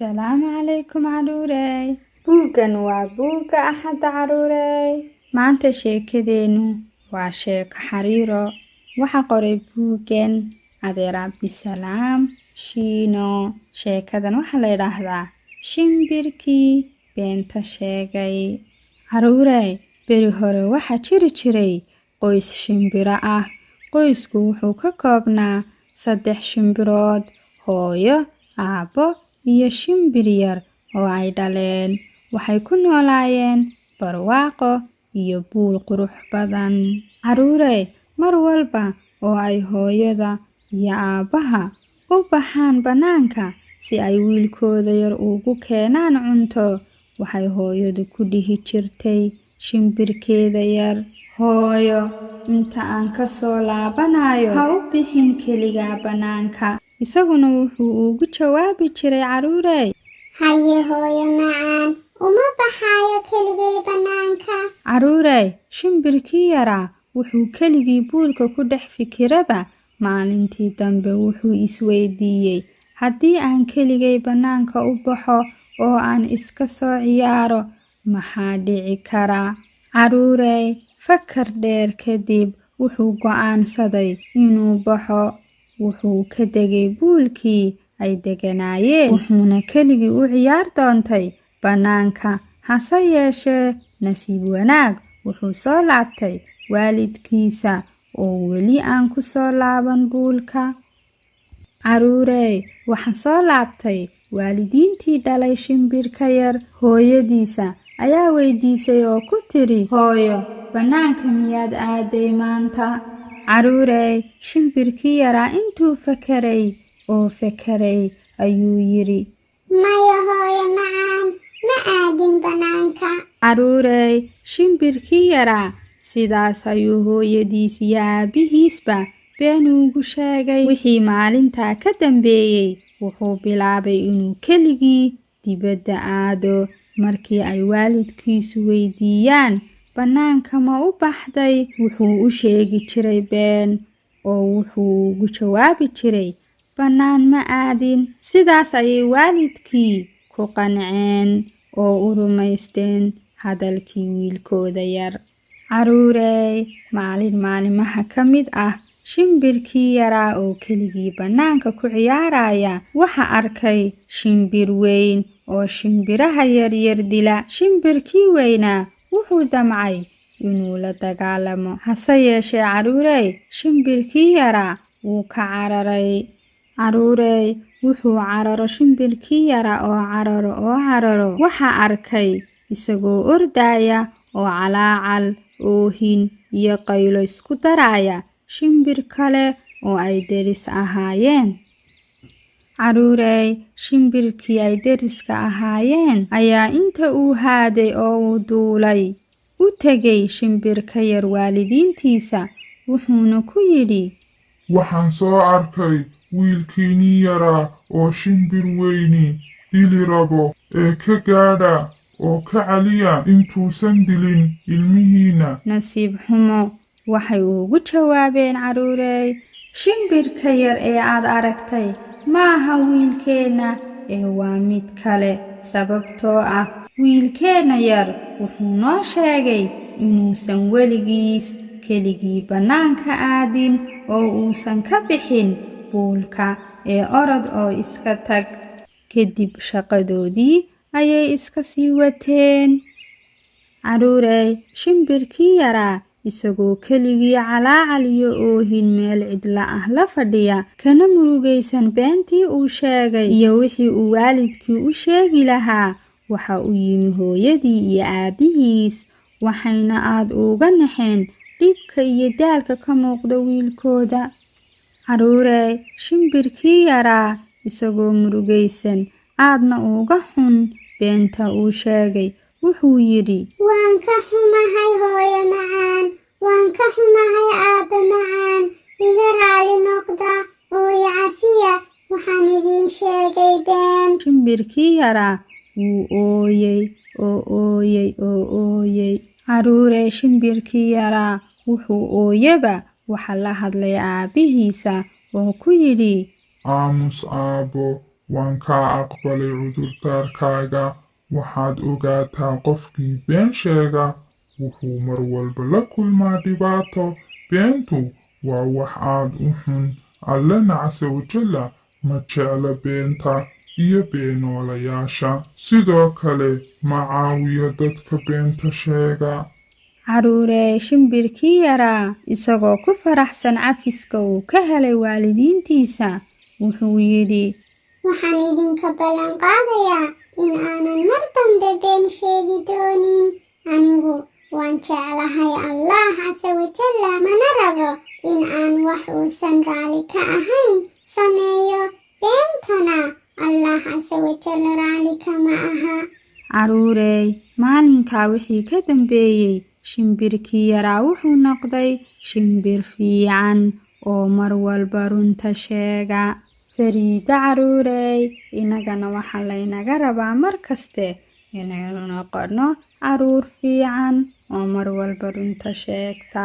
Salaamu calaykum caruurey. Buuggan waa buugga Axada caruurey. Maanta sheekadeennu waa sheeko xariiro. Waxa qoray buuggan Adeer Cabdisalaam Shiino. Sheekadan waxaa la yidhaahdaa Shimbirkii Beenta Sheegay. Caruurey, beri hore waxaa jiri jiray qoys shimbiro ah. Qoysku wuxuu ka koobnaa 3 shimbirood, hooyo, aabbo iyo shimbir yar oo ay dhaleen. Waxay ku noolaayeen barwaaqo iyo buul qurux badan. Caruurey, mar walba oo ay hooyada iyo aabbaha u baxaan bannaanka si ay wiilkooda yar ugu keenaan cunto, waxay hooyadu ku dhihi jirtay shimbirkeeda yar, hooyo, inta aan ka soo laabanayo ha u bixin keligaa bannaanka. Isaguna wuxuu ugu jawaabi jiray caruurey, haye hooyo macaan, uma baxaayo keligay bannaanka. caruurey, shimbirkii yaraa wuxuu keligii buulka ku dhex fikiraba. Maalintii dambe wuxuu isweydiiyey, haddii aan keligay bannaanka u baxo oo aan iska soo ciyaaro, maxaa dhici karaa? Caruurey, fakar dheer kadib wuxuu go'aansaday inuu baxo. Wuxuu ka degay buulkii ay deganaayeen, wuxuuna keligii u ciyaar doontay bannaanka. Hase yeeshee, nasiib wanaag wuxuu soo laabtay waalidkiisa oo weli aan ku soo laaban buulka. Caruurey, waxaa soo laabtay waalidiintii dhalay shimbirka yar. Hooyadiisa ayaa weydiisay oo ku tiri, hooyo, bannaanka miyaad aaday maanta? Caruurey, shimbirkii yaraa intuu fakeray ayuu yidhi, maya hooyo macaan, ma aadin bannaanka. caruurey, shimbirkii yaraa sidaas ayuu hooyadiis iyo aabbihiisba been ugu sheegay. Wixii maalintaa ka dambeeyey wuxuu bilaabay inuu keligii dibadda aado. Markii ay waalidkiisu weydiiyaan, bannaanka ma u baxday, wuxuu u sheegi jiray been oo wuxuu ugu jawaabi jiray, bannaan ma aadin. Sidaas ayay waalidkii ku qanceen oo u rumaysteen hadalkii wiilkooda yar. Caruurey, maalin maalimaha ka mid ah, shimbirkii yaraa oo keligii bannaanka ku ciyaaraya waxa arkay shimbir weyn oo shimbiraha yaryar dila. Shimbirkii weynaa wuxuu damcay inuu la dagaalamo. Hase yeeshee caruurey, shimbirkii yaraa wuu ka cararay. Caruurey, wuxuu cararo shimbirkii yaraa oo cararo. Waxaa arkay isagoo ordaya oo calaacal, oohin iyo qaylo isku daraya shimbir kale oo ay deris ahaayeen. Caruurey, shimbirkii ay deriska ahaayeen ayaa inta uu haaday oo uu duulay u tegay shimbirka yar waalidiintiisa, wuxuuna ku yidhi, waxaan soo arkay wiilkiinnii yaraa oo shimbir weyni dili rabo, ee ka gaadha oo ka celiya intuusan dilin ilmihiinna. nasiib xumo waxay ugu jawaabeen caruurey, shimbirka yar ee aad aragtay maaha wiilkeenna ee waa mid kale. Sababtoo ah wiilkeenna yar wuxuu noo sheegay inuusan weligiis keligii bannaanka aadin oo uusan ka bixin buulka, ee orod oo iska tag. Kadib shaqadoodii ayay iska sii wateen. caruurey, shimbirkii yaraa isagoo keligii calaacal iyo oohin meel cidla ah la fadhiya, kana murugaysan beentii uu sheegay iyo wixii uu waalidkii u sheegi lahaa, waxa uu yimi hooyadii iyo aabbihiis, waxayna aad uga naxeen dhibka iyo daalka ka muuqda wiilkooda. caruurey, shimbirkii yaraa isagoo murugaysan aadna uga xun beenta uu sheegay, wuxuu yidhi, waan ka xumahay hooyo macaan, waan ka xumahay aabbe macaan, iga raali noqda oo i cafiya, waxaan idiin sheegay been. shimbirkii yaraa wuu ooyey. caruurey, shimbirkii yaraa wuxuu ooyaba waxa la hadlay aabbihiisa oo ku yidhi, aamus aabbo, waan kaa aqbalay cudurdaarkaaga. waxaad ogaataa qofkii been sheega wuxuu mar walba la kulmaa dhibaato. beentu waa wax aad u xun. allana casa wajalla ma jecla beenta iyo beenoolayaasha. sidoo kale ma caawiyo dadka beenta sheega. caruurey shimbirkii yaraa isagoo ku faraxsan cafiska uu ka helay waalidiintiisa wuxuu yidhi, waxaan idinka ballan qaadayaa in aanan mar dambe been sheegi doonin. anigu waan jeclahay allah casa wajalla, mana rabo in aan wax uusan raali ka ahayn sameeyo. beentana allah casa wajalla raali kama aha. caruurey maalinkaa wixii ka dambeeyey shimbirkii yaraa wuxuu noqday shimbir fiican oo mar walba runta sheega. fariida caruurey, inagana waxaa laynaga rabaa mar kaste inaynu noqono caruur fiican oo mar walba runta sheegta.